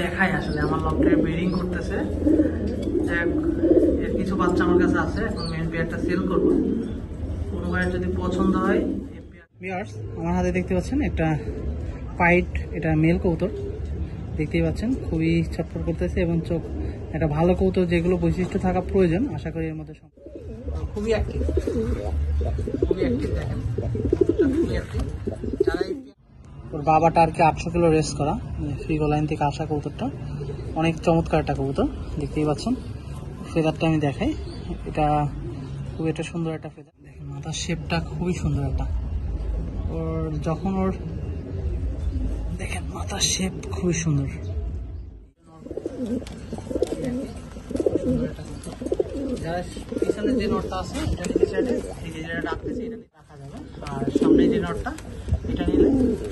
দেখাই আসলে আমার লফটে ব্রিডিং করতেছে। এর কিছু বাচ্চা আমার কাছে আছে, এখন মেন পেয়ারটা সেল করবো। কোনো ভাইয়ের যদি পছন্দ হয়। ভিউয়ার্স, আমার হাতে দেখতে পাচ্ছেন একটা পাইট, এটা মেল কবুতর দেখতেই পাচ্ছেন, খুবই ছটফট করতেছে এবং চোখ একটা ভালো কবুতর, যেগুলো বৈশিষ্ট্য থাকা প্রয়োজন আশা করি এর মধ্যে খুবই অ্যাক্টিভ, খুবই অ্যাক্টিভ। দেখেন খুবই অ্যাক্টিভ। যারা ওর বাবাটা আর কি 800 কিলো রেস করা ফ্রিগো লাইন থেকে আসা কবুতরটা, অনেক চমৎকার একটা কবুতর দেখতেই পাচ্ছেন। ফেদারটা আমি দেখাই, এটা খুবই একটা সুন্দর একটা ফেদার। দেখেন মাথার শেপটা খুবই সুন্দর একটা, ওর যখন ওর দেখেন মাথার শেপ খুবই সুন্দর। যারা পিছনে যে নটটা আছে এটা নিতে চাইলে এই যে যেটা রাখতেছে এটা নিয়ে রাখা যাবে, আর সামনে যে নটটা এটা নিলে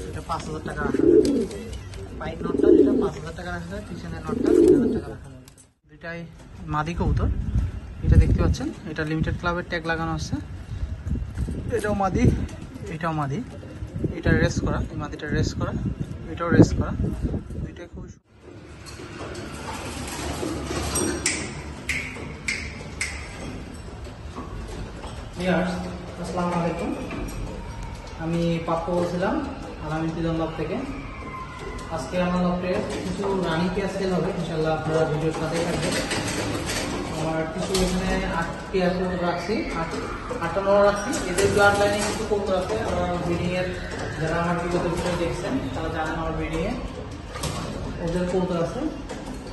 এটা 5000 টাকা রাখা যাবে। পাইপ নটটা যেটা 5000 টাকা রাখা যাবে, পিছনের নটটা 3000 টাকা রাখা যাবে। দুটাই মাদি কবুতর, এটা দেখতে পাচ্ছেন, এটা লিমিটেড ক্লাবের ট্যাগ লাগানো আছে। এটাও মাদি, এটাও মাদি, এটা রেস করা, এই মাদিটা রেস করা, এটাও রেস করা, দুইটাই খুবই। আসসালামু আলাইকুম, আমি পাপ্পু বলছিলাম আলামিন পিজন লব থেকে। আজকে আমার লবটে কিছু রানিং পেয়ার সেল হবে, ইনশাল্লাহ আপনারা ভিডিওর সাথেই থাকবেন। আমার কিছু এখানে 8 পেয়ার রাখছি, 8টা নর রাখছি। এদের ব্লাড লাইনে কিছু কবুতর আছে আমার ব্রিডিংয়ের, যারা আমার বিগত বিষয়ে দেখছেন তারা জানেন আমার ব্রিডিংয়ে ওদের কবুতর আছে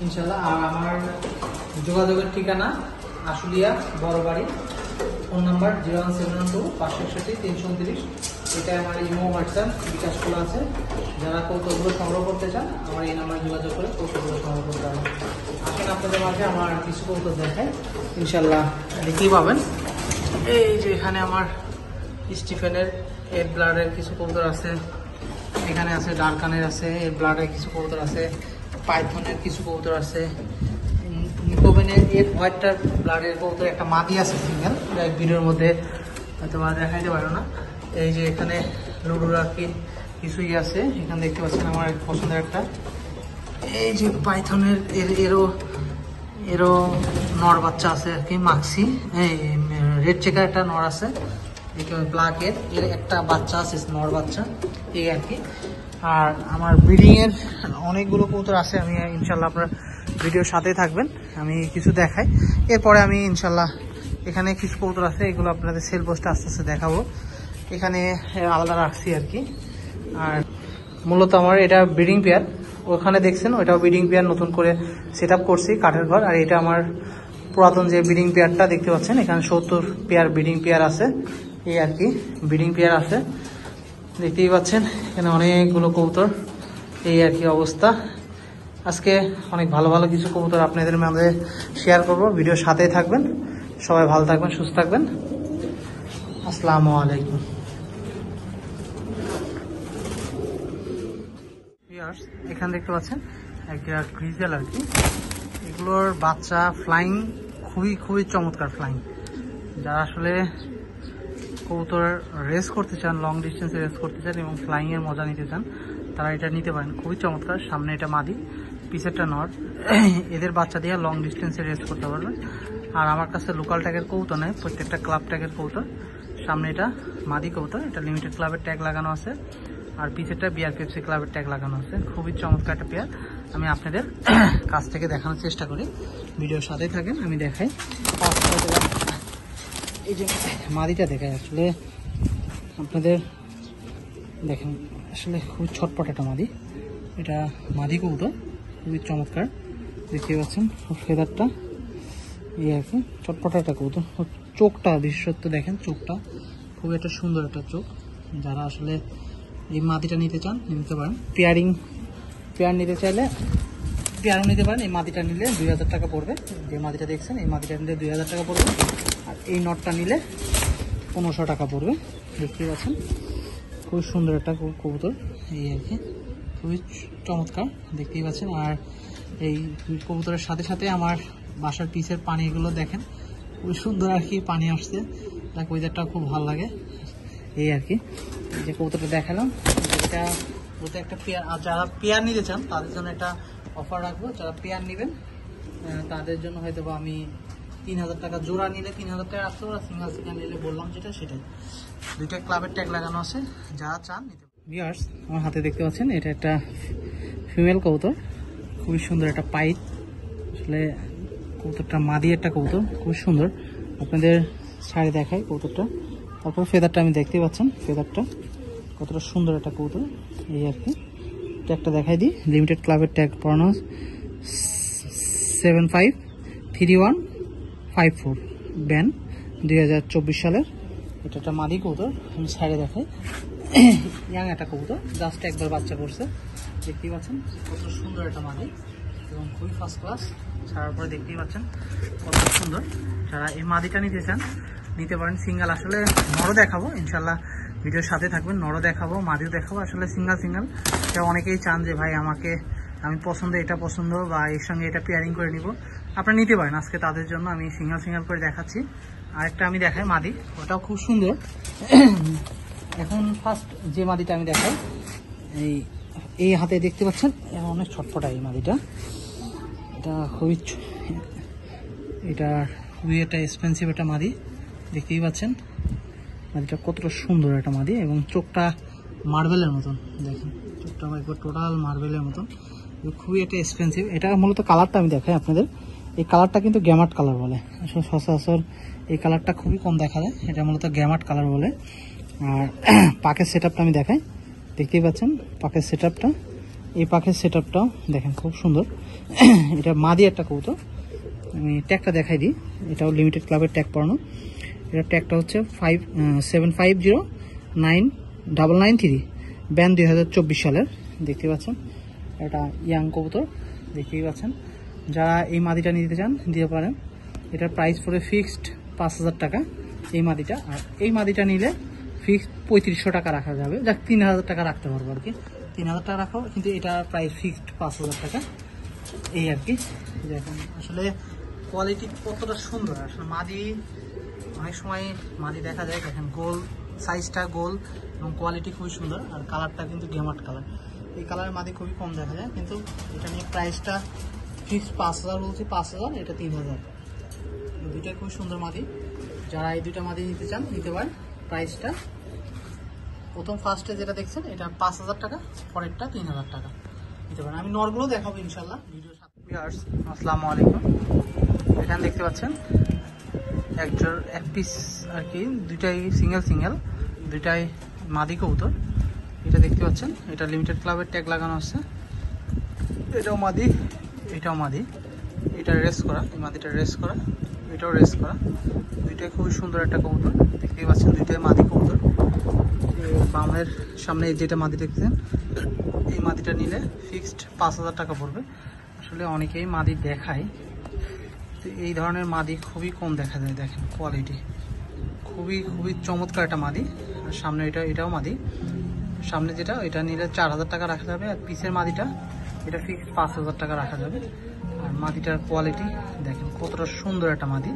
ইনশাল্লাহ। আর আমার যোগাযোগের ঠিকানা আশুলিয়া বড় বাড়ি, ফোন নাম্বার 01712-561-329। এটা আমার ইমো হোয়াটসঅ্যাপ বিকাশ খোলা আছে। যারা কৌতুকগুলো সংগ্রহ করতে চান আমার এই নাম্বারে যোগাযোগ করে কৌতুকগুলো সংগ্রহ করতে পারেন। আসেন আপনাদের মাঝে আমার কিছু কৌতুক দেখায়, ইনশাল্লাহ দেখতেই পাবেন। এই যে এখানে আমার স্টিফেনের এর ব্লাডের কিছু কৌতুক আছে, এখানে আছে ডারকানের আছে, এর ব্লাডের কিছু কৌতুক আছে, পাইথনের কিছু কৌতুক আছে, নিকোবেনের এর হোয়াইটটার ব্লাডের কবুতর একটা মাদি আছে সিঙ্গেল, ভিডিওর মধ্যে হয়তো দেখাইতে পারো না। এই যে এখানে লুডুরা কি কিছুই আছে, এখানে দেখতে পাচ্ছেন আমার পছন্দের একটা, এই যে পাইথনের এরও নর বাচ্চা আছে আর কি, মাক্সি এই রেড চেকার একটা নর আছে, ব্ল্যাকের এর একটা বাচ্চা আছে নর বাচ্চা, এই আর কি। আর আমার ব্রিডিংয়ের অনেকগুলো কবুতর আছে, আমি ইনশাল্লাহ আপনার ভিডিওর সাথেই থাকবেন, আমি কিছু দেখাই। এরপরে আমি ইনশাল্লাহ এখানে কিছু কবুতর আছে, এগুলো আপনাদের সেল পোস্টে আস্তে আস্তে দেখাবো। এখানে আলাদা রাখছি আর কি। আর মূলত আমার এটা ব্রিডিং পেয়ার, ওখানে দেখছেন ওইটাও ব্রিডিং পেয়ার, নতুন করে সেট আপ করছি কাঠের ঘর। আর এটা আমার পুরাতন যে ব্রিডিং পেয়ারটা দেখতে পাচ্ছেন, এখানে 70 পেয়ার ব্রিডিং পেয়ার আছে, এই আর কি ব্রিডিং পেয়ার আছে দেখতেই পাচ্ছেন। এখানে অনেকগুলো কবুতর, এই আর কি অবস্থা। আজকে অনেক ভালো ভালো কিছু কবুতর আপনাদের মাঝে শেয়ার করব, ভিডিওর সাথেই থাকবেন। সবাই ভালো থাকবেন, সুস্থ থাকবেন। আসসালামু আলাইকুম। এখানে দেখতে পাচ্ছেন একটা গ্রিজেল আর কি, এগুলোর বাচ্চা ফ্লাইং খুবই খুবই চমৎকার ফ্লাইং। যারা আসলে কবুতর রেস করতে চান, লং ডিস্টেন্সে রেস করতে চান এবং ফ্লাইং এর মজা নিতে চান, তারা এটা নিতে পারেন, খুবই চমৎকার। সামনে এটা মাদি, পিছেরটা নর, এদের বাচ্চা দিয়ে লং ডিস্টেন্সে রেস করতে পারবেন। আর আমার কাছে লোকাল ট্যাগের কবুতর নেই, প্রত্যেকটা ক্লাব ট্যাগের কবুতর। সামনে এটা মাদি কবুতর, এটা লিমিটেড ক্লাবের ট্যাগ লাগানো আছে, আর পিছেরটা বিআরপিএফসি ক্লাবের ট্যাগ লাগানো আছে। খুবই চমৎকার একটা পেয়ার, আমি আপনাদের কাছ থেকে দেখানোর চেষ্টা করি, ভিডিওর সাথেই থাকেন। আমি দেখাই, এই যে মাদিটা দেখায় আসলে আপনাদের, দেখেন আসলে খুব ছটপট একটা মাদি, এটা মাদি কবুতর, খুবই চমৎকার দেখতে পাচ্ছেন। ফেদারটা এই আর কি, চটপট একটা কবুতর। চোখটা বিশেষত্ব দেখেন, চোখটা খুব একটা সুন্দর একটা চোখ। যারা আসলে এই মাদিটা নিতে চান নিতে পারেন, পেয়ার নিতে চাইলে পেয়ারও নিতে পারেন। এই মাদিটা নিলে 2000 টাকা পড়বে, যে মাদিটা দেখছেন এই মাদিটা নিলে 2000 টাকা পড়বে। আর এই নটটা নিলে 1500 টাকা পড়বে, দেখতেই পাচ্ছেন। খুবই সুন্দর একটা কবুতর, এই আর কি খুবই চমৎকার দেখতেই পাচ্ছেন। আর এই কবুতরের সাথে সাথে আমার বাসার পিছের পানিগুলো দেখেন, খুবই সুন্দর আর কি পানি আসছে, যাক ওয়েদারটা খুব ভালো লাগে, এই আর কি। যে কবুতরটা দেখালাম, এটা বলতে একটা পেয়ার, আর যারা পেয়ার নিতে চান তাদের জন্য একটা অফার রাখবো। যারা পেয়ার নেবেন তাদের জন্য হয়তো বা আমি 3000 টাকা জোড়া নিলে 3000 টাকা রাখতে পারবো, সিঙ্গেল সিঙ্গেল নিলে বললাম যেটা সেটাই। দুইটা ক্লাবের ট্যাগ লাগানো আছে, যারা চান নিতে। ভিউয়ার্স, আমার হাতে দেখতে পাচ্ছেন এটা একটা ফিমেল কবুতর, খুবই সুন্দর একটা পাইট। আসলে কবুতরটা মাদি একটা কবুতর, খুব সুন্দর। আপনাদের ছাড়ে দেখায় কবুতরটা। তারপর ফেদারটা আমি দেখতে পাচ্ছেন, ফেদারটা কতটা সুন্দর একটা কবুতর, এই আর কি। ট্যাগটা দেখাই দিই, লিমিটেড ক্লাবের ট্যাগ পড়ানো 753154 ব্যান 2024 সালের। এটা একটা মাদি কবুতর, আমি সাইডে দেখাই। ইয়াং একটা কবুতর, জাস্ট একবার বাচ্চা করছে, দেখতেই পাচ্ছেন কত সুন্দর একটা মাদি এবং খুবই ফার্স্ট ক্লাস। ছাড়ার পরে দেখতেই পাচ্ছেন কত সুন্দর। যারা এই মাদিটা নিতে চান নিতে পারেন। সিঙ্গেল আসলে নরও দেখাবো ইনশাল্লাহ, ভিডিওর সাথে থাকবেন। নরও দেখাবো, মাদিও দেখাবো। আসলে সিঙ্গেল এটা অনেকেই চান যে ভাই আমি পছন্দ, এটা পছন্দ বা এর সঙ্গে এটা পেয়ারিং করে নিব, আপনারা নিতে পারেন। আজকে তাদের জন্য আমি সিঙ্গেল করে দেখাচ্ছি। আরেকটা আমি দেখাই মাদি, ওটাও খুব সুন্দর। এখন ফার্স্ট যে মাদিটা আমি দেখাই, এই হাতে দেখতে পাচ্ছেন অনেক ছটফটা এই মাদিটা। এটা খুবই একটা এক্সপেন্সিভ একটা মাদি, দেখতেই পাচ্ছেন মাদিটা কতটা সুন্দর একটা মাদি এবং চোখটা মার্বেলের মতন। দেখেন চোখটা একবার টোটাল মার্বেলের মতন, খুবই একটা এক্সপেন্সিভ। এটা মূলত কালারটা আমি দেখাই আপনাদের। এই কালারটা কিন্তু গ্যামাট কালার বলে, আসলে সচরাচর এই কালারটা খুবই কম দেখা যায়, এটা মূলত গ্যামাট কালার বলে। আর পাখের সেটআপটা আমি দেখাই, দেখতেই পাচ্ছেন পাখের সেটআপটা। এই পাখের সেটআপটাও দেখেন খুব সুন্দর। এটা মাদি একটা কবুতর, আমি ট্যাগটা দেখাই দিই। এটাও লিমিটেড ক্লাবের ট্যাগ পড়ানো। এটা ট্যাগটা হচ্ছে 750993 ব্যান 2024 সালের, দেখতে পাচ্ছেন। এটা ইয়াং কবুতর, দেখতেই পাচ্ছেন। যারা এই মাদিটা নিতে চান দিতে পারেন। এটার প্রাইস পড়ে ফিক্সড 5000 টাকা এই মাদিটা। আর এই মাদিটা নিলে ফিক্সড 3500 টাকা রাখা যাবে, যাক 3000 টাকা রাখতে পারবো আর কি। 3000 টাকা রাখো, কিন্তু এটা প্রাইস ফিক্সড 5000 টাকা, এই আর কি। দেখেন আসলে কোয়ালিটি কতটা সুন্দর। আসলে মাদি অনেক সময় মাদি দেখা যায়, দেখেন গোল সাইজটা গোল এবং কোয়ালিটি খুবই সুন্দর। আর কালারটা কিন্তু গেমাট কালার, এই কালারের মাদি খুবই কম দেখা যায়। কিন্তু এটা নিয়ে প্রাইসটা ফিক্সড 5000 বলছি, 5000, এটা 3000। দুইটাই খুবই সুন্দর মাদি। যারা এই দুইটা মাদি নিতে চান নিতে পারেন। প্রাইসটা প্রথম ফার্স্টে যেটা দেখছেন এটা 5000 টাকা, পরেরটা 3000 টাকা নিতে পারেন। আমি নরগুলো দেখাবো ইনশাল্লাহ ভিডিওর সাথে। আসসালামু আলাইকুম। এখানে দেখতে পাচ্ছেন এক পিস আর কি, দুইটাই সিঙ্গেল, দুইটাই মাদি কবুতর। এটা দেখতে পাচ্ছেন, এটা লিমিটেড ক্লাবের ট্যাগ লাগানো আছে। এটাও মাদি, এটাও মাদি। এটা রেস করা, এই মাদিটা রেস করা, এটাও রেস করা। দুইটাই খুবই সুন্দর একটা কবুতর, দেখতেই পাচ্ছেন দুইটাই মাদি কবুতর। বামের সামনে যেটা মাদি দেখছেন, এই মাদিটা নিলে ফিক্সড 5000 টাকা পড়বে। আসলে অনেকেই মাদি দেখায়, তো এই ধরনের মাদি খুবই কম দেখা যায়। দেখেন কোয়ালিটি খুবই চমৎকার একটা মাদি। আর সামনে এটাও মাদি, সামনে যেটা এটা নিলে 4000 টাকা রাখা যাবে। আর পিসের মাদিটা এটা ফিক্সড 5000 টাকা রাখা যাবে। আর মাদিটার কোয়ালিটি দেখেন কতটা সুন্দর একটা মাদি।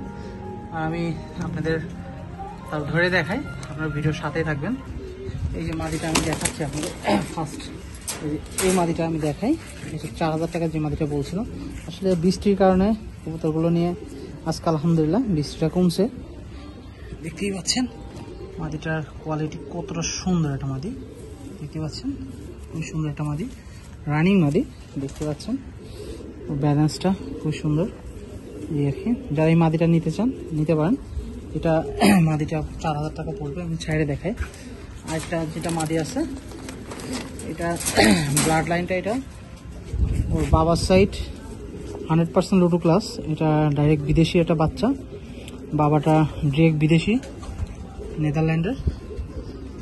আর আমি আপনাদের তার ধরে দেখাই, আপনার ভিডিওর সাথেই থাকবেন। এই যে মাদিটা আমি দেখাচ্ছি আপনাদের ফার্স্ট, এই মাদিটা আমি দেখাই। এটা 4000 টাকা যে মাদিটা বলছিলাম। আসলে বৃষ্টির কারণে কবুতরগুলো নিয়ে আজকে আলহামদুলিল্লাহ বৃষ্টিটা কমছে, দেখতেই পাচ্ছেন মাদিটার কোয়ালিটি কতটা সুন্দর একটা মাদি, দেখতে পাচ্ছেন খুব সুন্দর একটা মাদি, রানিং মাদি, দেখতে পাচ্ছেন ব্যালেন্সটা খুব সুন্দর, এই আর কি। যারা এই মাদিটা নিতে চান নিতে পারেন। এটা মাদিটা 4000 টাকা পড়বে, আমি ছাইড়ে দেখাই। আরেকটা যেটা মাদি আছে, এটা ব্লাড লাইনটা, এটা ওর বাবার সাইড 100% লুটু ক্লাস। এটা ডাইরেক্ট বিদেশি একটা বাচ্চা, বাবাটা ডিরেক্ট বিদেশি নেদারল্যান্ডের,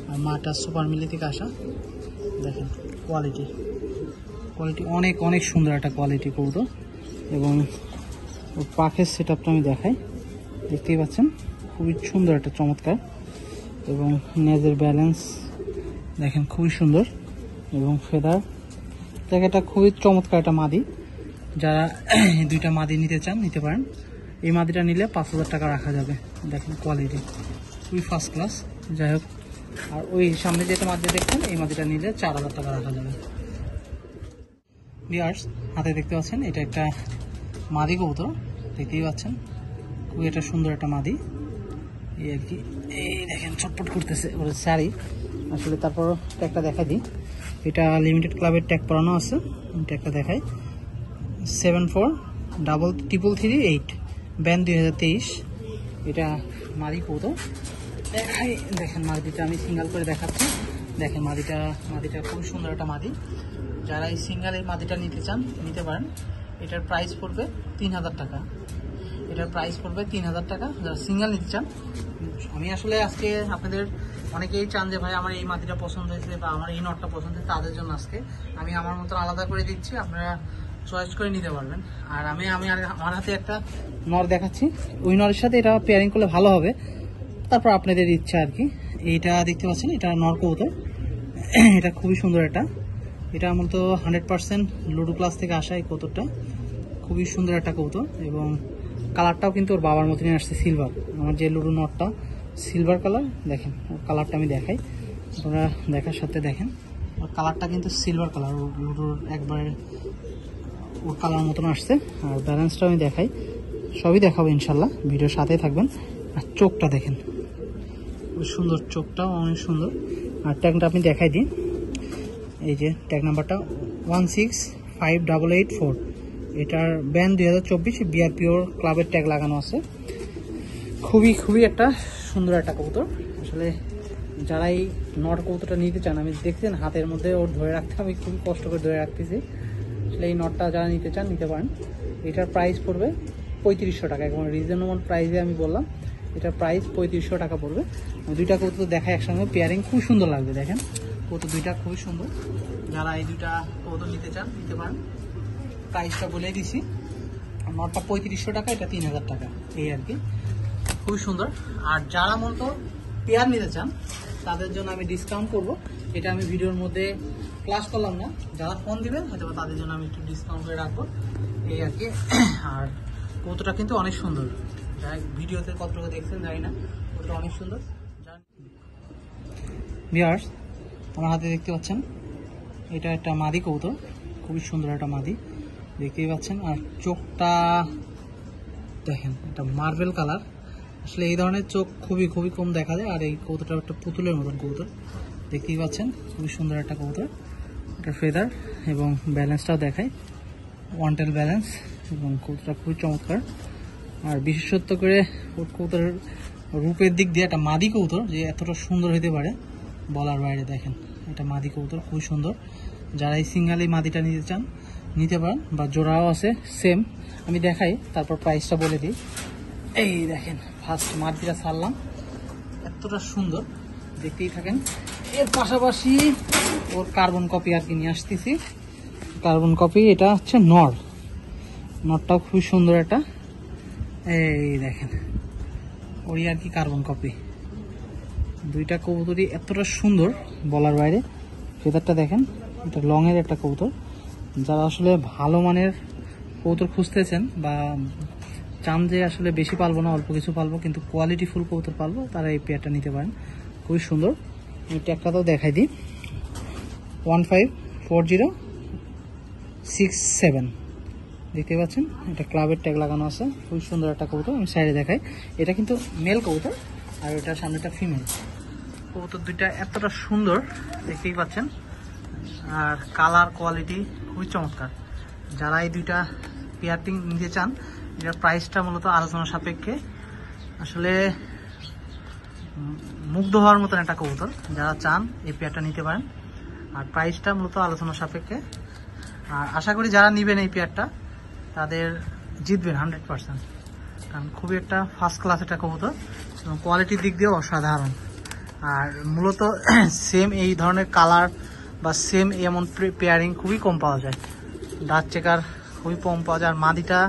আর মাটা সুপার মিলি থেকে আসা। দেখেন কোয়ালিটি অনেক সুন্দর একটা কোয়ালিটি কবুতর। এবং ওর পাখের সেটআপটা আমি দেখাই, দেখতেই পাচ্ছেন খুবই সুন্দর একটা চমৎকার। এবং নেজের ব্যালেন্স দেখেন খুবই সুন্দর, এবং ফেদার জায়গাটা খুবই চমৎকার একটা মাদি। যারা দুইটা মাদি নিতে চান নিতে পারেন। এই মাদিটা নিলে 5000 টাকা রাখা যাবে। দেখেন কোয়ালিটি খুবই ফার্স্ট ক্লাস। যাই হোক, আর ওই সামনে যেটা মাদি দেখছেন এই মাদিটা নিলে 4000 টাকা রাখা যাবে। ভিউয়ার্স, হাতে দেখতে পাচ্ছেন এটা একটা মাদি কবুতর, দেখতেই পাচ্ছেন খুবই একটা সুন্দর একটা মাদি। এই আর কি, এই দেখেন ছটফট করতেছে ওর শাড়ি। আসলে তারপর ট্যাগটা দেখাই দিই, এটা লিমিটেড ক্লাবের ট্যাগ পরানো আছে। ট্যাগটা দেখাই, 743338 ব্যান 2023। এটা মাদি কবুতর দেখাই। দেখেন মাদিটা আমি সিঙ্গেল করে দেখাচ্ছি। দেখেন মাদিটা খুব সুন্দর একটা মাদি। যারা এই সিঙ্গেল এই মাদিটা নিতে চান নিতে পারেন। এটার প্রাইস পড়বে 3000 টাকা। এটার প্রাইস পড়বে 3000 টাকা যারা সিঙ্গেল নিতে চান। আমি আসলে আজকে আপনাদের অনেকেই চান যে ভাই আমার এই মাদিটা পছন্দ হয়েছে বা আমার এই নটটা পছন্দ হয়েছে, তাদের জন্য আজকে আমি আমার মতো আলাদা করে দিচ্ছি, আপনারা চয়েস করে নিতে পারবেন। আর আমি আমার হাতে একটা নর দেখাচ্ছি, ওই নরের সাথে এটা পেয়ারিং করলে ভালো হবে, তারপর আপনাদের ইচ্ছা আর কি। এইটা দেখতে পাচ্ছেন, এটা নর কবুতর। এটা খুবই সুন্দর এটা মূলত 100% লুডো ক্লাস থেকে আসা এই কবুতরটা। খুবই সুন্দর একটা কবুতর এবং কালারটাও কিন্তু ওর বাবার মতনই আসছে, সিলভার। আমার যে লুডো নটটা সিলভার কালার, দেখেন ওর কালারটা আমি দেখাই, আপনারা দেখার সাথে দেখেন ওর কালারটা কিন্তু সিলভার কালার, লুডোর একবারে ওর কালার মতন আসছে। আর ব্যালেন্সটা আমি দেখাই, সবই দেখাবো ইনশাল্লাহ, ভিডিওর সাথে থাকবেন। আর চোখটা দেখেন, খুব সুন্দর, চোখটাও অনেক সুন্দর। আর ট্যাগটা আপনি দেখাই দিন, এই যে ট্যাগ নাম্বারটা 165884, এটার ব্যান 2024, বিআরপিওর ক্লাবের ট্যাগ লাগানো আছে। খুবই একটা সুন্দর একটা কবুতর। আসলে যারা এই নট কবুতরটা নিতে চান, আমি দেখছেন হাতের মধ্যে ওর ধরে রাখতে আমি খুবই কষ্ট করে ধরে রাখতেছি। আসলে এই নটটা যারা নিতে চান নিতে পারেন। এটার প্রাইস পড়বে 3500 টাকা, একদম রিজনেবল প্রাইসে আমি বললাম। এটার প্রাইস 3500 টাকা পড়বে। দুইটা কবুতর দেখায় একসঙ্গে, পেয়ারিং খুব সুন্দর লাগবে। দেখেন কবুতর দুইটা খুবই সুন্দর। যারা এই দুইটা কবুতর নিতে চান নিতে পারেন। প্রাইসটা বলে দিছি, নটটা 3500 টাকা, এটা 3000 টাকা, এই আর কি, খুবই সুন্দর। আর যারা মূলত পেয়ার নিতে চান তাদের জন্য আমি ডিসকাউন্ট করব, এটা আমি ভিডিওর মধ্যে ক্লাস করলাম না। যারা ফোন দিবেন হয়তো তাদের জন্য আমি একটু ডিসকাউন্ট করে রাখবো, এই আর কি। আর কবুতরটা কিন্তু অনেক সুন্দর, যারা ভিডিওতে কতটুকু দেখছেন জানি না, কবুতরটা অনেক সুন্দর। ভিউয়ার্স, আমার হাতে দেখতে পাচ্ছেন এটা একটা মাদি কবুতর, খুবই সুন্দর একটা মাদি, দেখতেই পাচ্ছেন। আর চোখটা দেখেন, এটা মার্বেল কালার। আসলে এই ধরনের চোখ খুবই কম দেখা যায়। আর এই কবুতরটা একটা পুতুলের মতন কবুতর, দেখতেই পাচ্ছেন, খুবই সুন্দর একটা কবুতর। এটা ফেদার এবং ব্যালেন্সটাও দেখায়, ওয়ান টেল ব্যালেন্স, এবং কবুতরটা খুবই চমৎকার। আর বিশেষত্ব করে ওর কবুতরের রূপের দিক দিয়ে একটা মাদি কবুতর যে এতটা সুন্দর হতে পারে বলার বাইরে। দেখেন এটা মাদি কবুতর, খুবই সুন্দর। যারা এই সিঙ্গেল এই মাদিটা নিতে চান নিতে পারেন, বা জোড়াও আছে সেম। আমি দেখাই, তারপর প্রাইসটা বলে দিই। এই দেখেন ফার্স্ট মাদিটা ছাড়লাম, এতটা সুন্দর, দেখতেই থাকেন। এর পাশাপাশি ওর কার্বন কপি আর কি নিয়ে আসতেছি, কার্বন কপি। এটা হচ্ছে নটটাও খুবই সুন্দর একটা, এই দেখেন ওই আর কি কার্বন কপি। দুইটা কবুতরই এতটা সুন্দর বলার বাইরে। ফেদারটা দেখেন, এটা লংয়ের একটা কবুতর। যারা আসলে ভালো মানের কবুতর খুঁজতেছেন বা চান যে আসলে বেশি পালবো না, অল্প কিছু পালবো কিন্তু কোয়ালিটি ফুল কবুতর পালবো, তারা এই পেয়ারটা নিতে পারেন, খুবই সুন্দর। আমি ট্যাগটাও দেখাই দিই, 154067, দেখতে পাচ্ছেন এটা ক্লাবের ট্যাগ লাগানো আছে। খুবই সুন্দর একটা কবুতর, আমি সাইডে দেখাই। এটা কিন্তু মেল কবুতর আর ওটার সামনেটা ফিমেল কবুতর। দুইটা এতটা সুন্দর, দেখতেই পাচ্ছেন। আর কালার কোয়ালিটি খুবই চমৎকার। যারা এই দুইটা পেয়ারটি নিতে চান, এটার প্রাইসটা মূলত আলোচনা সাপেক্ষে। আসলে মুগ্ধ হওয়ার মতন একটা কবুতর, যারা চান এই পেয়ারটা নিতে পারেন। আর প্রাইসটা মূলত আলোচনা সাপেক্ষে। আর আশা করি যারা নেবেন এই পেয়ারটা তাদের জিতবেন 100%, কারণ খুবই একটা ফার্স্ট ক্লাস একটা কবুতর এবং কোয়ালিটির দিক দিয়েও অসাধারণ। আর মূলত সেম এই ধরনের কালার বা সেম এমন পেয়ারিং খুবই কম পাওয়া যায়, ডার্ক চেকার খুবই কম পাওয়া যায়। আর মাদিটা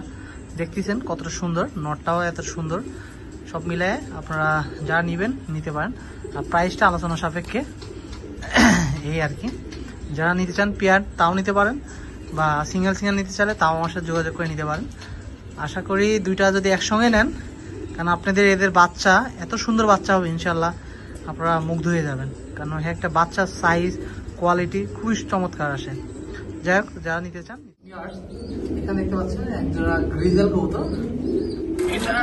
দেখতেছেন কতটা সুন্দর, নটটাও এত সুন্দর। সব মিলায় আপনারা যারা নেবেন নিতে পারেন। আর প্রাইসটা আলোচনা সাপেক্ষে, এই আর কি। যারা নিতে চান পেয়ার তাও নিতে পারেন, বা সিঙ্গেল নিতে চাইলে তাও আমার সাথে যোগাযোগ করে নিতে পারেন। আশা করি দুইটা যদি একসঙ্গে নেন, কারণ আপনাদের এদের বাচ্চা এত সুন্দর বাচ্চা হবে ইনশাল্লাহ, আপনারা মুগ্ধ হয়ে যাবেন। কারণ একটা বাচ্চার সাইজ কোয়ালিটি খুবই চমৎকার আসে। যাই হোক, যারা নিতে চান। এখানে দেখতে পাচ্ছেন একজোড়া গ্রিজেল কবুতর। এটা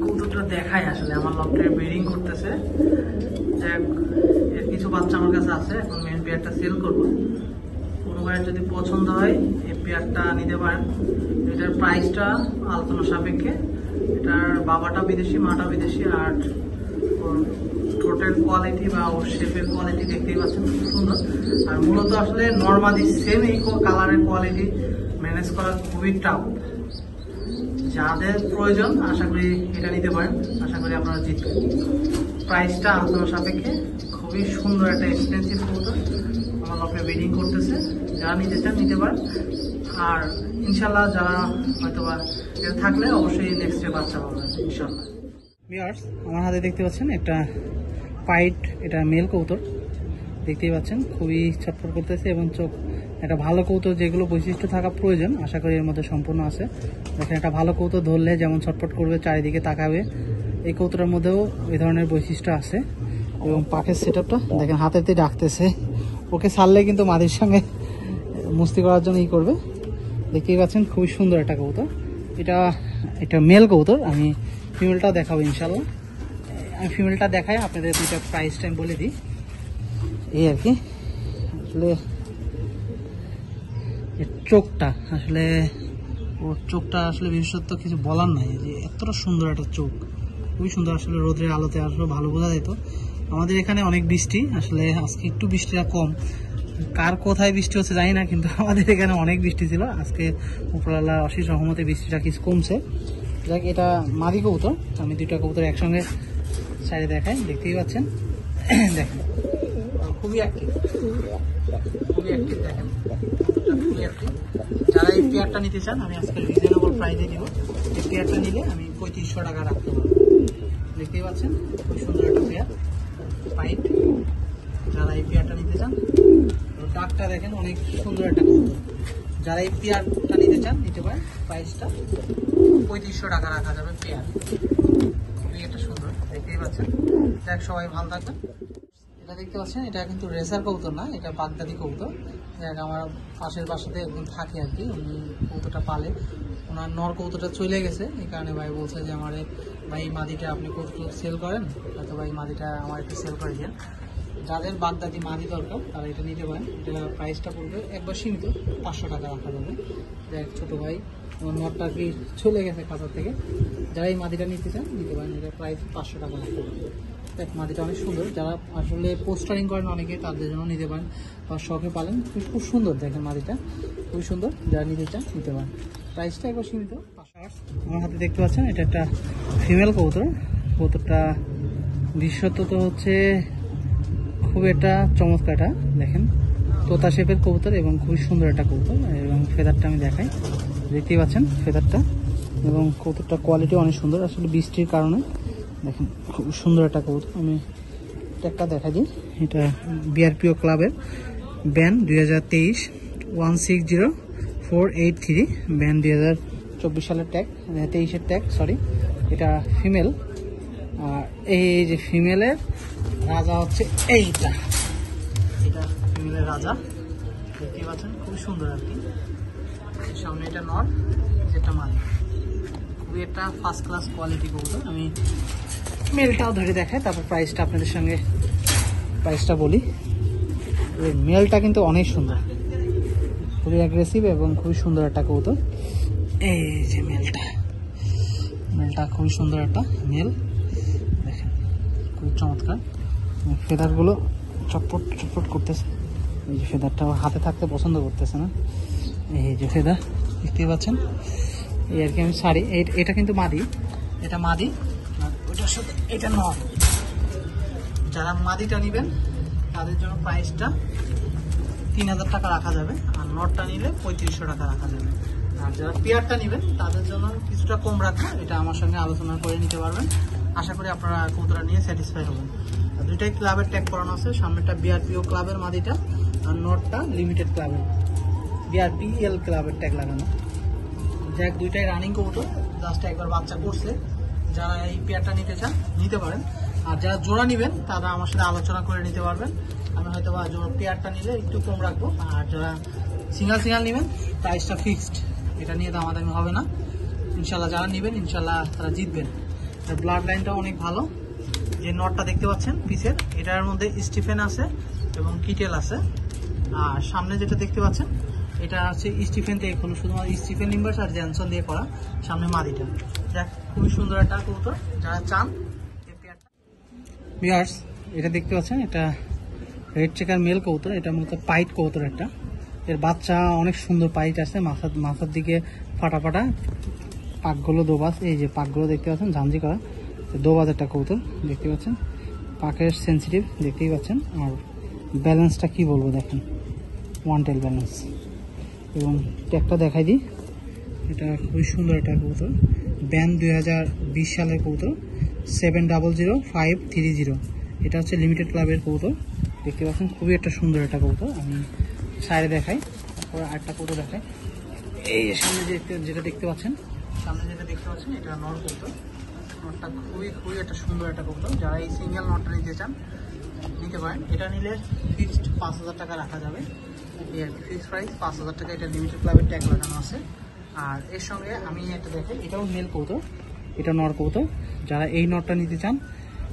কবুতরটা দেখায় আসলে আমার লফটে ব্রিডিং করতেছে। যাই হোক, এর কিছু বাচ্চা আমার কাছে আছে, এখন মেন পেয়ারটা সেল করবো। কোনো ভাইয়ের যদি পছন্দ হয় এই পেয়ারটা নিতে পারেন। এটার প্রাইসটা আলোচনা সাপেক্ষে। এটার বাবাটা বিদেশি, মাটা বিদেশি, আর ওর ঠোঁটের কোয়ালিটি বা ওর শেপের কোয়ালিটি দেখতেই পাচ্ছেন খুব সুন্দর। আর মূলত আসলে নর্মালি সেম এই কালারের কোয়ালিটি ম্যানেজ করা খুবই টাফ। যাদের প্রয়োজন আশা করি এটা নিতে পারেন, আশা করি আপনারা জিতবেন। প্রাইসটা আলোচনা সাপেক্ষে। খুবই সুন্দর একটা এক্সপেন্সিভ কবুতর, আমার লফটে ব্রিডিং করতেছে। যারা নিতে চান নিতে পারেন। আর ইনশাল্লাহ যারা হয়তোবা এটা থাকলে অবশ্যই নেক্সটে বাচ্চা পাবেন ইনশাল্লাহ। ভিউয়ার্স, আমার হাতে দেখতে পাচ্ছেন একটা পাইট, এটা মেল কবুতর। দেখতেই পাচ্ছেন খুবই ছটফট করতেছে এবং চোখ। একটা ভালো কবুতর যেগুলো বৈশিষ্ট্য থাকা প্রয়োজন আশা করি এর মধ্যে সম্পূর্ণ আছে। দেখেন, একটা ভালো কবুতর ধরলে যেমন ছটফট করবে, চারিদিকে তাকাবে, এই কবুতরের মধ্যেও এই ধরনের বৈশিষ্ট্য আছে। এবং পাখের সেটআপটা দেখেন, হাতেতে ডাকতেছে। ওকে ছাড়লে কিন্তু মাদির সঙ্গে মস্তি করার জন্য করবে। দেখতেই পাচ্ছেন খুবই সুন্দর একটা কবুতর। এটা মেল কবুতর। আমি ফিমেলটাও দেখাবো ইনশাল্লাহ। আমি ফিমেলটা দেখাই, আপনাদের দুইটা প্রাইসটা আমি বলে দিই। এই আর কি, আসলে চোখটা আসলে, ওর চোখটা আসলে বিশেষত্ব কিছু বলার নাই, যে এতটা সুন্দর একটা চোখ, খুবই সুন্দর। আসলে রোদের আলোতে আসলে ভালো বোঝা যেত। আমাদের এখানে অনেক বৃষ্টি, আসলে আজকে একটু বৃষ্টিটা কম। কার কোথায় বৃষ্টি হচ্ছে জানি না, কিন্তু আমাদের এখানে অনেক বৃষ্টি ছিল। আজকে উপরওয়ালার অশেষ রহমতে বৃষ্টিটা কিছু কমছে। যাক, এটা মাদি কবুতর। আমি দুইটা কবুতর একসঙ্গে সাইডে দেখাই, দেখতেই পাচ্ছেন। দেখেন খুবই অ্যাক্টিভ, খুবই অ্যাক্টিভ। দেখেন খুবই অ্যাক্টিভ। যারা এই পেয়ারটা নিতে চান আমি আজকে রিজনেবল প্রাইসে দিব। এই পেয়ারটা নিলে আমি 3500 টাকা রাখতে পারবো। দেখতেই পাচ্ছেন খুব সুন্দর একটা পেয়ার পাইট। যারা এই পেয়ারটা নিতে চান, ডাকটা দেখেন অনেক সুন্দর একটা কবুতর। যারা এই পেয়ারটা নিতে চান নিতে পারেন। প্রাইসটা 3500 টাকা রাখা যাবে পেয়ার। খুবই একটা সুন্দর, দেখতেই পাচ্ছেন। দেখ, সবাই ভালো থাকবেন। এটা দেখতে পাচ্ছেন, এটা কিন্তু রেসার কবুতর না, এটা বাগদাদি কবুতর। দেখ, আমার পাশের বাসাতে একদম থাকে আর কি, উনি কবুতরটা পালে। ওনার নর কবুতরটা চলে গেছে, এই কারণে ভাই বলছে যে আমার ভাই এই মাদিটা আপনি কবুতর সেল করেন, হয়তো ভাই মাদিটা আমার একটু সেল করে দেন। যাদের বাগদাদি মাদি দরকার তারা এটা নিতে পারেন। এটা প্রাইসটা পড়বে একবার সীমিত 500 টাকা রাখা যাবে। দেখ, ছোটো ভাই আমার নটটা কি চলে গেছে খাঁচা থেকে। যারা এই মাদিটা নিতে চান নিতে পারেন। এটা প্রাইস 500 টাকা রাখতে পারেন। দেখ, মাদিটা অনেক সুন্দর। যারা আসলে পোস্টারিং করেন অনেকে, তাদের জন্য নিতে পারেন, বা শখে পালেন। খুব সুন্দর, দেখেন মাদিটা খুবই সুন্দর। যারা নিতে চান নিতে পারেন। প্রাইসটা একবার সীমিত 500। আমার হাতে দেখতে পাচ্ছেন এটা একটা ফিমেল কবুতর। কবুতরটা বিশেষত্ব তো হচ্ছে খুব একটা চমৎকার। এটা দেখেন তোতা শেপের কবুতর এবং খুবই সুন্দর একটা কবুতর। এবং ফেদারটা আমি দেখাই, দেখতেই পাচ্ছেন ফেদারটা। এবং কবুতরটা কোয়ালিটি অনেক সুন্দর। আসলে বৃষ্টির কারণে দেখেন খুব সুন্দর একটা কবুতর। আমি ট্যাগটা দেখা দিই। এটা বিআরপিও ক্লাবের ব্যান 2023 160483 ব্যান 2024 সালের ট্যাগ, 23-এর ট্যাগ, সরি। এটা ফিমেল। আর এই যে ফিমেলের রাজা হচ্ছে এইটা, এটা ফিমেলের রাজা। দেখতেই পাচ্ছেন খুবই সুন্দর আর কি। সামনে এটা নর, যেটা মাদি। খুবই একটা ফার্স্ট ক্লাস কোয়ালিটি কবুতর। আমি মেলটাও ধরে দেখাই, তারপর প্রাইসটা আপনাদের সঙ্গে প্রাইসটা বলি। এই মেলটা কিন্তু অনেক সুন্দর, খুবই অ্যাগ্রেসিভ এবং খুবই সুন্দর একটা কবুতর। এই যে মেলটা খুবই সুন্দর একটা মেল, দেখেন খুব চমৎকার। ফেদারগুলো চটপট চটপট করতেছে। এই যে ফেদারটা হাতে থাকতে পছন্দ করতেছে না। এই যে ফেদার দেখতেই পাচ্ছেন। এই আর কি আমি শাড়ি। এটা কিন্তু মাদি, এটা মাদি, ওইটার সাথে এটা নর। যারা মাদিটা নেবেন তাদের জন্য প্রাইসটা 3000 টাকা রাখা যাবে, আর নটটা নিলে 3500 টাকা রাখা যাবে। আর যারা পেয়ারটা নেবেন তাদের জন্য কিছুটা কম রাখবো, এটা আমার সঙ্গে আলোচনা করে নিতে পারবেন। আশা করি আপনারা কবুতরটা নিয়ে স্যাটিসফাই হবেন। দুইটাই ক্লাবের ট্যাগ করানো আছে, সামনেটা বিআরপিও ক্লাবের মাদিটা, আর নটটা লিমিটেড ক্লাবের বিআরপিএল ক্লাবের ট্যাগ লাগানো। যাক, দুইটাই রানিং কবুতর, জাস্ট একবার বাচ্চা করছে। যারা এই পেয়ারটা নিতে চান নিতে পারেন। আর যারা জোড়া নেবেন তারা আমার সাথে আলোচনা করে নিতে পারবেন। আমি হয়তো বা জোড়া পেয়ারটা নিলে একটু কম রাখবো, আর যারা সিঙ্গেল সিঙ্গেল নেবেন, প্রাইসটা ফিক্সড, এটা নিয়ে দামাদামি হবে না ইনশাল্লাহ। যারা নেবেন ইনশাল্লাহ তারা জিতবেন। ব্লাড লাইনটা অনেক ভালো। যে নটটা দেখতে পাচ্ছেন পিসের, এটার মধ্যে স্টিফেন আছে এবং কিটেল আছে। আর সামনে যেটা দেখতে পাচ্ছেন এটা হচ্ছে স্টিফেন থেকে কোনো শুধুমাত্র স্টিফেন ইনভার্স আর জেনসন দিয়ে করা, সামনে মাদিটা। দেখ খুবই সুন্দর একটা কবুতর, যারা চান ভিউয়ার্স। এটা দেখতে পাচ্ছেন এটা রেড চেকার মেল কবুতর, এটা মূলত পাইট কবুতর একটা। এর বাচ্চা অনেক সুন্দর পাইট আছে, মাথার দিকে ফাটা ফাটা, পাকগুলো দোবাজ, এই যে পাকগুলো দেখতে পাচ্ছেন ঝাঞ্জি করা, দোবাজ একটা কবুতর দেখতে পাচ্ছেন। পাকের সেন্সিটিভ দেখতেই পাচ্ছেন। আর ব্যালেন্সটা কি বলবো দেখেন, ওয়ান টেল ব্যালেন্স। এবং ট্যাগটা দেখাই দিই, এটা খুবই সুন্দর একটা কবুতর। ব্যান 2020 সালের কবুতর, 700530। এটা হচ্ছে লিমিটেড ক্লাবের কবুতর দেখতে পাচ্ছেন। খুবই একটা সুন্দর একটা কবুতর। আমি সাইডে দেখাই, তারপরে আরেকটা কবুতর দেখাই। এই সামনে যেটা দেখতে পাচ্ছেন, এটা নর কবুতর। নটটা খুবই একটা সুন্দর একটা কবুতর। যারা এই সিঙ্গেল নটটা নিতে চান নিতে পারেন। এটা নিলে ফিক্সড 5000 টাকা রাখা যাবে, এই আর কি ফিক্সড প্রাইস 5000 টাকা। এটা লিমিটেড ক্লাবের ট্যাগ লাগানো আছে। আর এর সঙ্গে আমি একটা দেখাই, এটাও মেল কবুতর, এটা নর কবুতর। যারা এই নটটা নিতে চান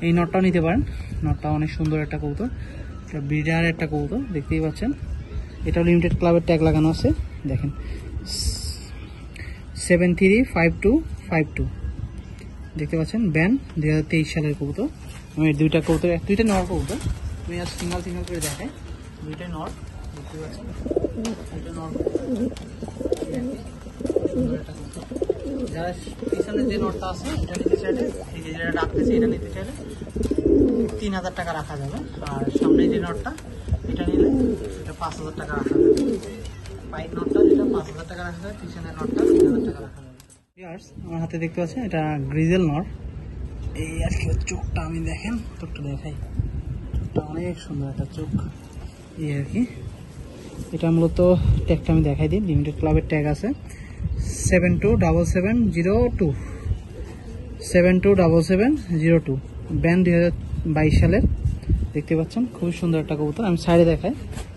এই নটটাও নিতে পারেন। নটটা অনেক সুন্দর একটা কবুতর, এটা ব্রিডার একটা কবুতর দেখতেই পাচ্ছেন। এটাও লিমিটেড ক্লাবের ট্যাগ লাগানো আছে দেখেন, 735252 দেখতে পাচ্ছেন। ব্যান 2023 সালের কবুতর। আমি দুইটা নর কবুতর, আমি আজ সিঙ্গেল করে দেখাই। দুইটাই নর দেখতে পাচ্ছেন, দুইটা নর যারা পিছনে যে নটটা আছে এটা নিতে চাইলে, এই যে যেটা রাখতেছে এটা নিতে চাইলে 3000 টাকা রাখা যাবে। আর সামনে যে নটটা এটা নিলে এটা 5000 টাকা রাখা যাবে। পাইপ নটটা যেটা 5000 টাকা রাখা যাবে, পিছনের নটটা 3000 টাকা রাখা যাবে। আমার হাতে দেখতে পাচ্ছেন এটা গ্রিজেল নর। এই আর কি চোখটা আমি দেখেন, চোখটা দেখাই, চোখটা অনেক সুন্দর একটা চোখ এই আর কি। এটা মূলত ট্যাগটা আমি দেখাই দিই, লিমিটেড ক্লাবের ট্যাগ আছে 727702, 727702। ব্যান 2022 সালের দেখতে পাচ্ছেন। খুবই সুন্দর একটা কবুতর। আমি সাইডে দেখাই,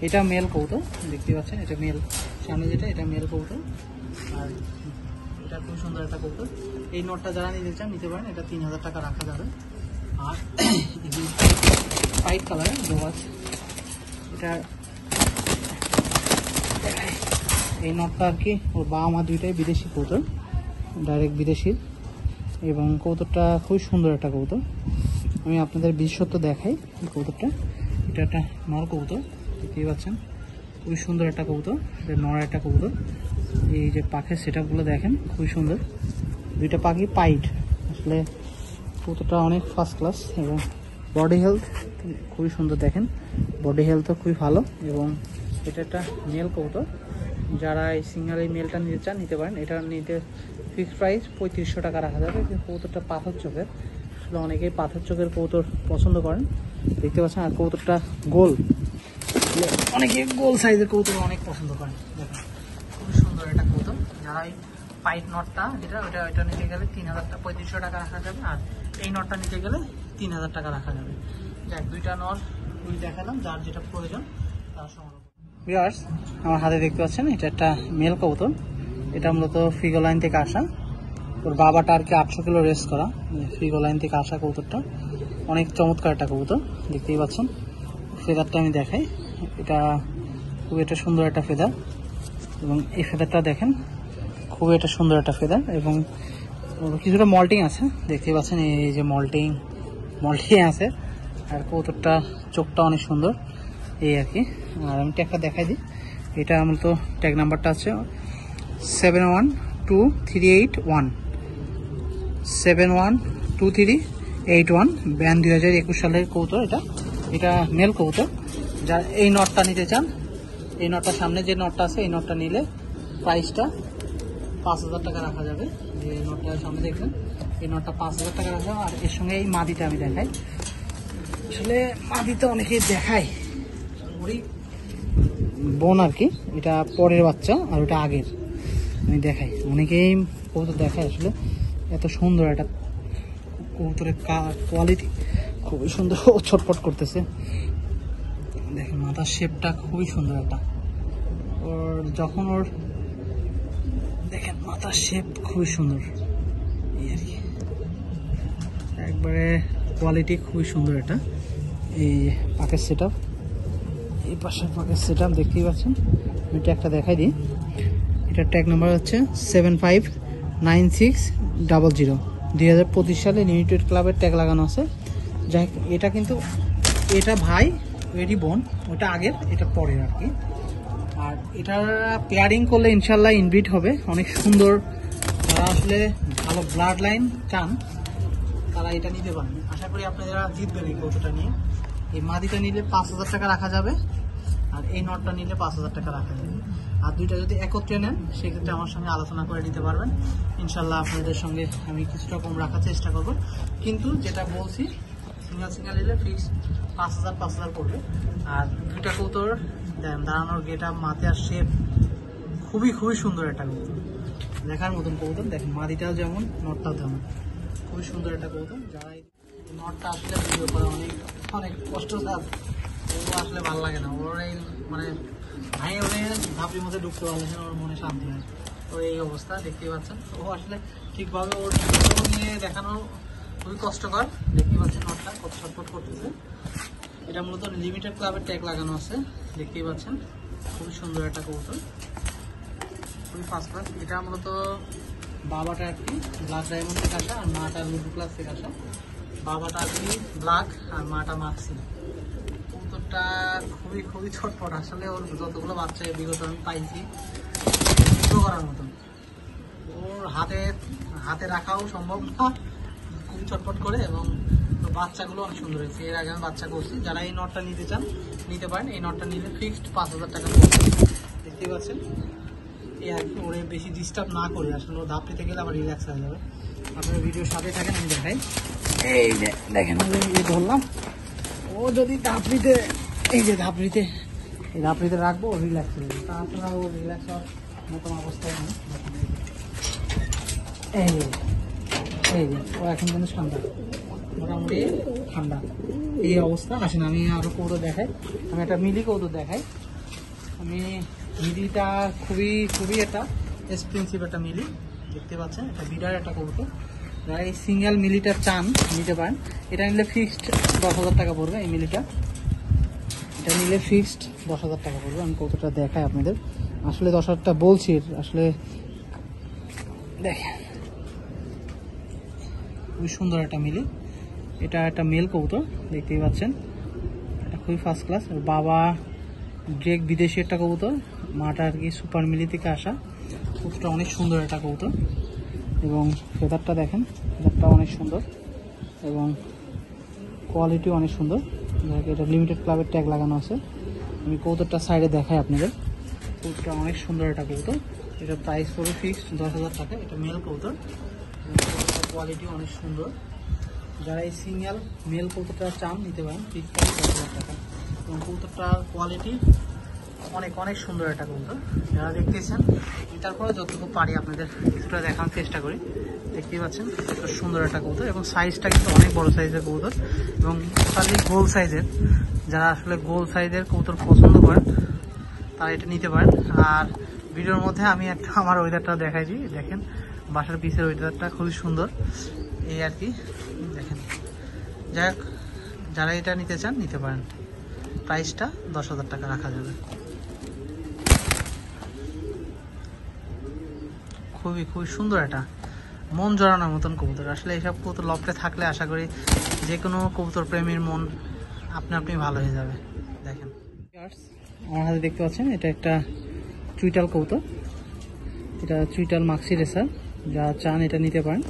এটা মেল কবুতর দেখতে পাচ্ছেন, এটা মেল। সামনে যেটা এটা মেল কবুতর। আর এটা খুব সুন্দর একটা কবুতর। এই নটটা যারা নিতে পারেন, এটা 3000 টাকা রাখা যাবে। আর হোয়াইট কালারের দোবাজ, এটা এই নটটা আর কি ওর বাবা মা দুইটাই বিদেশি কবুতর, ডাইরেক্ট বিদেশি। এবং কবুতরটা খুবই সুন্দর একটা কবুতর। আমি আপনাদের বিশেষত্ব দেখাই এই কবুতরটা। এটা একটা নর কবুতর দেখতেই পাচ্ছেন, খুবই সুন্দর একটা কবুতর। এটা নর একটা কবুতর। এই যে পাখের সেট আপগুলো দেখেন খুবই সুন্দর, দুইটা পাখি পাইট। আসলে কবুতরটা অনেক ফার্স্ট ক্লাস এবং বডি হেলথ খুবই সুন্দর দেখেন, বডি হেলথও খুবই ভালো। এবং এটা একটা মেল কবুতর, যারা এই সিঙ্গেল এই মেলটা নিতে চান নিতে পারেন। এটা নিতে ফিক্সড প্রাইস 3500 টাকা রাখা যাবে। কবুতরটা পাথর চোখের, আসলে অনেকেই পাথর চোখের কবুতর পছন্দ করেন দেখতে পাচ্ছেন। আর কবুতরটা গোল, অনেকে গোল সাইজের কবুতর অনেক পছন্দ করেন দেখেন, খুবই সুন্দর একটা কবুতর। যারা এই পাইট নটটা যেটা ওইটা নিতে গেলে 3500 টাকা রাখা যাবে। আর এই নটটা নিতে গেলে 3000 টাকা রাখা যাবে। যাক, দুইটা নট দেখালাম, যার যেটা প্রয়োজন তার সংগ্রহ। ভিউয়ার্স, আমার হাতে দেখতে পাচ্ছেন এটা একটা মেল কবুতর। এটা মূলত ফ্রিগো লাইন থেকে আসা। ওর বাবাটা আর কি 800 কিলো রেস করা, ফ্রিগো লাইন থেকে আসা কবুতরটা। অনেক চমৎকার একটা কবুতর দেখতেই পাচ্ছেন। ফেদারটা আমি দেখাই, এটা খুব একটা সুন্দর একটা ফেদার। এবং এই ফেদারটা দেখেন, খুবই একটা সুন্দর একটা ফেদার। এবং কিছুটা মল্টিং আছে দেখতেই পাচ্ছেন, এই যে মল্টিং আছে। আর কবুতরটা চোখটা অনেক সুন্দর এই আর কি। আর আমি ট্যাগটা দেখাই দিই, এটা মূলত ট্যাগ নাম্বারটা আছে 712381, 712381। ব্যান 2021 সালের কবুতর। এটা মেল কবুতর। যারা এই নটটা নিতে চান, এই নটটা সামনে যে নটটা আছে এই নটটা নিলে প্রাইসটা 5000 টাকা রাখা যাবে। যে নটটা সামনে দেখবেন এই নটটা 5000 টাকা রাখা যাবে। আর এর সঙ্গে এই মাদিটা আমি দেখাই, আসলে মাদিটা অনেকেই দেখায় ওই বোন আর কি, এটা পরের বাচ্চা আর ওটা আগের। আমি দেখাই, অনেকেই কবুতর দেখায়। আসলে এত সুন্দর একটা কবুতরের কোয়ালিটি খুবই সুন্দর, ছটফট করতেছে দেখেন। মাথার শেপটা খুবই সুন্দর একটা, ওর যখন ওর দেখেন মাথার শেপ খুবই সুন্দর, এই আর কি একবারে কোয়ালিটি খুবই সুন্দর। এটা এই পাকের সেট আপ, এই পাশের পাকের সেট আপ দেখতেই পাচ্ছেন। আমি ট্যাগটা দেখাই দিই। এটার ট্যাগ নাম্বার হচ্ছে 759600। 2025 সালে লিমিটেড ক্লাবের ট্যাগ লাগানো আছে। যাই হোক, এটা কিন্তু এটা ভাই এটি বোন, ওটা আগের এটা পরের আর কি। আর এটা পেয়ারিং করলে ইনশাল্লাহ ইনব্রিড হবে অনেক সুন্দর। যারা আসলে ভালো ব্লাড লাইন চান তারা এটা নিতে পারেন। আশা করি আপনারা জিতবেন এই কৌটোটা নিয়ে। এই মাদিটা নিলে 5000 টাকা রাখা যাবে, আর এই নটটা নিলে 5000 টাকা রাখা যাবে। আর দুইটা যদি একত্রে নেন সেক্ষেত্রে আমার সঙ্গে আলোচনা করে নিতে পারবেন। ইনশাল্লাহ আপনাদের সঙ্গে আমি কিছুটা কম রাখার চেষ্টা করব, কিন্তু যেটা বলছি সিঙ্গেল সিঙ্গেল নিলে ফিক্স 5000 পড়বে। আর দুইটা কৌটোর দাঁড়ানোর গেটা মাথার শেপ খুবই সুন্দর একটা কৌতুক, দেখার মতন কৌতুক। দেখেন মাদিটাও যেমন নটটাও তেমন, খুবই সুন্দর একটা কৌতুক। যারা এই নটটা আসলে ভিডিও করা অনেক কষ্ট, ওগুলো আসলে ভালো লাগে না। ওর এই মানে ভাই ওরে ভাবলির মধ্যে ঢুকতে পারলে ওর মনে শান্তি হয়। তো এই অবস্থা দেখতেই পাচ্ছেন। ও আসলে ঠিকভাবে ওর নিয়ে দেখানো খুবই কষ্টকর। দেখতেই পাচ্ছেন নটটা কত সাপোর্ট করতেছে। এটা মূলত লিমিটেড ক্লাবের ট্যাগ লাগানো আছে, দেখতেই পাচ্ছেন। খুবই সুন্দর একটা কৌতুক, খুবই ফার্স্ট ক্লাস। এটা মূলত বাবাটা আর কি ব্ল্যাক ডায়মন্ড থেকে আসা, আর মাটা লুডু ক্লাস থেকে আসা। বাবাটা আর কি ব্ল্যাক আর মাটা মাক্সি। কৌতুকটা খুবই ছটফট। আসলে ওর যতগুলো বাচ্চা বিগত আমি পাইছি করার মতন, ওর হাতে রাখাও সম্ভব না, খুবই ছটফট করে। এবং বাচ্চাগুলো অনেক সুন্দর হয়েছে। এর আগে আমি বাচ্চা করছি। যারা এই নটটা নিতে চান নিতে পারেন। এই নটটা নিলে ফিক্সড 5000 টাকা দেখতেই পাচ্ছেন। এই আর কি ওরে বেশি ডিস্টার্ব না করে আসলে ও ধাপ পেতে গেলে আবার রিল্যাক্স হয়ে যাবে। আপনারা ভিডিওর সাথে থাকেন, আমি দেখাই। এই যে দেখেন এই ধরলাম, ও যদি ধাপড়িতে এই ধাপড়িতে রাখবো রিল্যাক্স হয়ে যাবে। তাছাড়া ও রিল্যাক্স হওয়ার মতন অবস্থায় নেই। এই যে ও এখন কিন্তু ঠান্ডা, মোটামুটি ঠান্ডা এই অবস্থা। আসেন আমি আরো কৌতো দেখাই। আমি একটা মিলি কৌতো দেখাই। আমি মিলিটা খুবই একটা এক্সপেন্সিভ একটা মিলি, দেখতে পাচ্ছেন। এটা বিডার একটা কৌতো। যারা এই সিঙ্গেল মিলিটা চান নিতে পারেন। এটা নিলে ফিক্সড 10,000 টাকা পড়বে। এই মিলিটা এটা নিলে ফিক্সড 10,000 টাকা পড়বে। আমি কৌতোটা দেখাই আপনাদের। আসলে 10,000টা বলছি, আসলে দেখেন খুবই সুন্দর একটা মিলি। এটা একটা মেল কবুতর, দেখতেই পাচ্ছেন। এটা খুবই ফার্স্ট ক্লাস। বাবা ড্রেক বিদেশি একটা কবুতর, মাটা আর কি সুপার মিলি থেকে আসা। কবুতরটা অনেক সুন্দর একটা কবুতর, এবং ফেদারটা দেখেন, ফেদারটা অনেক সুন্দর এবং কোয়ালিটি অনেক সুন্দর। এটা লিমিটেড ক্লাবের ট্যাগ লাগানো আছে। আমি কবুতরটা সাইডে দেখাই আপনাদের। কবুতরটা অনেক সুন্দর একটা কবুতর। এটা প্রাইস পড়বে ফিক্সড 10,000 টাকা। এটা মেল কবুতর, কোয়ালিটি অনেক সুন্দর। যারা এই সিঙ্গেল মেল কবুতরটা চান নিতে পারেন, ফিক্সড 10,000 টাকা। এবং কবুতরটার কোয়ালিটি অনেক সুন্দর একটা কবুতর। যারা দেখতেছেন তারপরে যতটুকু পারি আপনাদের কিছুটা দেখানোর চেষ্টা করি। দেখতেই পাচ্ছেন সুন্দর একটা কবুতর, এবং সাইজটা কিন্তু অনেক বড় সাইজের কবুতর, এবং টোটালি গোল সাইজের। যারা আসলে গোল সাইজের কবুতর পছন্দ করেন তারা এটা নিতে পারেন। আর ভিডিওর মধ্যে আমি একটা আমার ওয়েদারটা দেখাইছি, দেখেন বাসার পিসের ওয়েদারটা খুবই সুন্দর। এই আর কি দেখেন। যাই হোক, যারা এটা নিতে চান নিতে পারেন। প্রাইসটা 10,000 টাকা রাখা যাবে। খুবই সুন্দর একটা মন জড়ানোর মতন কবুতর। আসলে এইসব কবুতর লফটে থাকলে আশা করি যে কোনো কবুতর প্রেমীর মন আপনি ভালো হয়ে যাবে। দেখেন আমার হাতে দেখতে পাচ্ছেন, এটা একটা চুইটাল কবুতর। এটা চুইটাল মাক্সি রেসার। যারা চান এটা নিতে পারেন।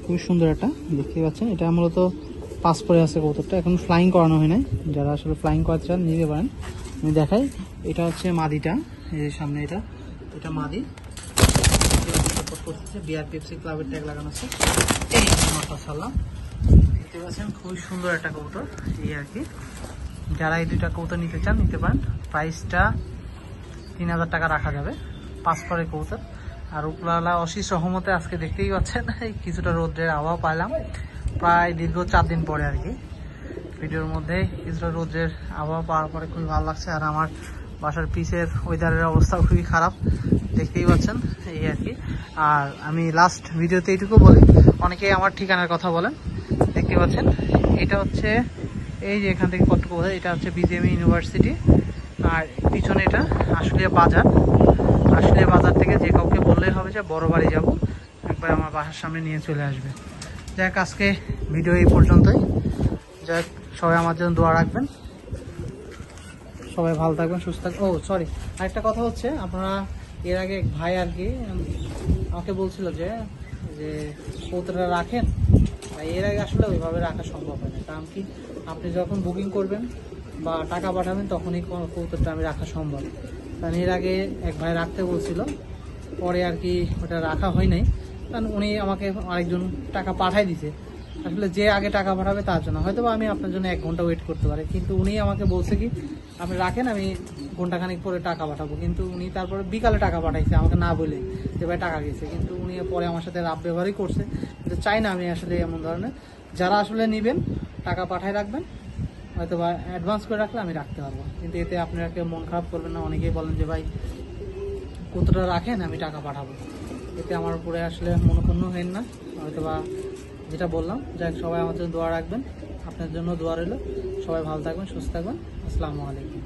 খুবই সুন্দর একটা, দেখতে পাচ্ছেন। এটা মূলত পাস পরে আছে কবুতরটা, এখন ফ্লাইং করানো হয় নাই। যারা আসলে ফ্লাইং করাতে চান নিতে পারেন। আমি দেখাই, এটা হচ্ছে মাদিটা। এই সামনে এটা মাদি করতেছে। বিআরপিএফসি ক্লাবের ট্যাগ লাগানো আছে। এই মাশাআল্লাহ, দেখতে পাচ্ছেন খুবই সুন্দর একটা কবুতর। এই আর কি, যারা এই দুইটা কবুতর নিতে চান নিতে পারেন। প্রাইসটা 3,000 টাকা রাখা যাবে। পাস করে কবুতর। আর উপরওয়ালা অশীষ রহমতে আজকে দেখতেই পাচ্ছেন কিছুটা রোদ্রের আবহাওয়া পাইলাম, প্রায় দীর্ঘ 4 দিন পরে আর কি। ভিডিওর মধ্যে কিছুটা রোদ্রের আবহাওয়া পাওয়ার পরে খুবই ভালো লাগছে। আর আমার বাসার পিছের ওয়েদারের অবস্থা খুবই খারাপ, দেখতেই পাচ্ছেন এই আর কি। আর আমি লাস্ট ভিডিওতে এইটুকু বলি, অনেকেই আমার ঠিকানার কথা বলেন, দেখতে পাচ্ছেন এটা হচ্ছে এই যে এখান থেকে কতটুকু বোঝা, এটা হচ্ছে বিজিএমই ইউনিভার্সিটি। আর পিছনে এটা আশুলিয়া বাজার। আশুলিয়া বাজার থেকে যে কাউকে বললেই হবে যে বড় বাড়ি যাব, একবার আমার বাসার সামনে নিয়ে চলে আসবে। যাক আজকে ভিডিও এই পর্যন্তই। যাক সবাই আমার জন্য দোয়া রাখবেন, সবাই ভালো থাকবেন, সুস্থ থাকবেন। ও সরি, আরেকটা কথা হচ্ছে, আপনারা এর আগে এক ভাই আর কি আমাকে বলছিল যে কবুতরটা রাখেন, এর আগে আসলে ওইভাবে রাখা সম্ভব হয় না। কারণ কি, আপনি যখন বুকিং করবেন বা টাকা পাঠাবেন তখনই কবুতরটা আমি রাখা সম্ভব। কারণ এর আগে এক ভাই রাখতে বলছিল, পরে আর কি ওটা রাখা হয় নাই। কারণ উনি আমাকে আরেকজন টাকা পাঠাই দিছে, আসলে যে আগে টাকা পাঠাবে তার জন্য। হয়তো আমি আপনার জন্য 1 ঘন্টা ওয়েট করতে পারি, কিন্তু উনি আমাকে বলছে কি আপনি রাখেন, আমি ঘন্টাখানিক পরে টাকা পাঠাবো। কিন্তু উনি তারপরে বিকালে টাকা পাঠাইছে আমাকে না বলে যে ভাই টাকা গেছে, কিন্তু উনি পরে আমার সাথে রাব ব্যবহারই করছে। কিন্তু চাই না আমি আসলে এমন ধরনের। যারা আসলে নেবেন টাকা পাঠায় রাখবেন, হয়তো বা অ্যাডভান্স করে রাখলে আমি রাখতে পারবো, কিন্তু এতে আপনারা কেউ মন খারাপ করবেন না। অনেকেই বলেন যে ভাই কতটা রাখেন, আমি টাকা পাঠাবো, এতে আমার উপরে আসলে মনোক্ষুণ্ণ হেন না। হয়তো বা যেটা বললাম, যাই সবাই আমার জন্য দোয়া রাখবেন, আপনার জন্য দোয়া রইল। সবাই ভালো থাকবেন, সুস্থ থাকবেন। আসসালামু আলাইকুম।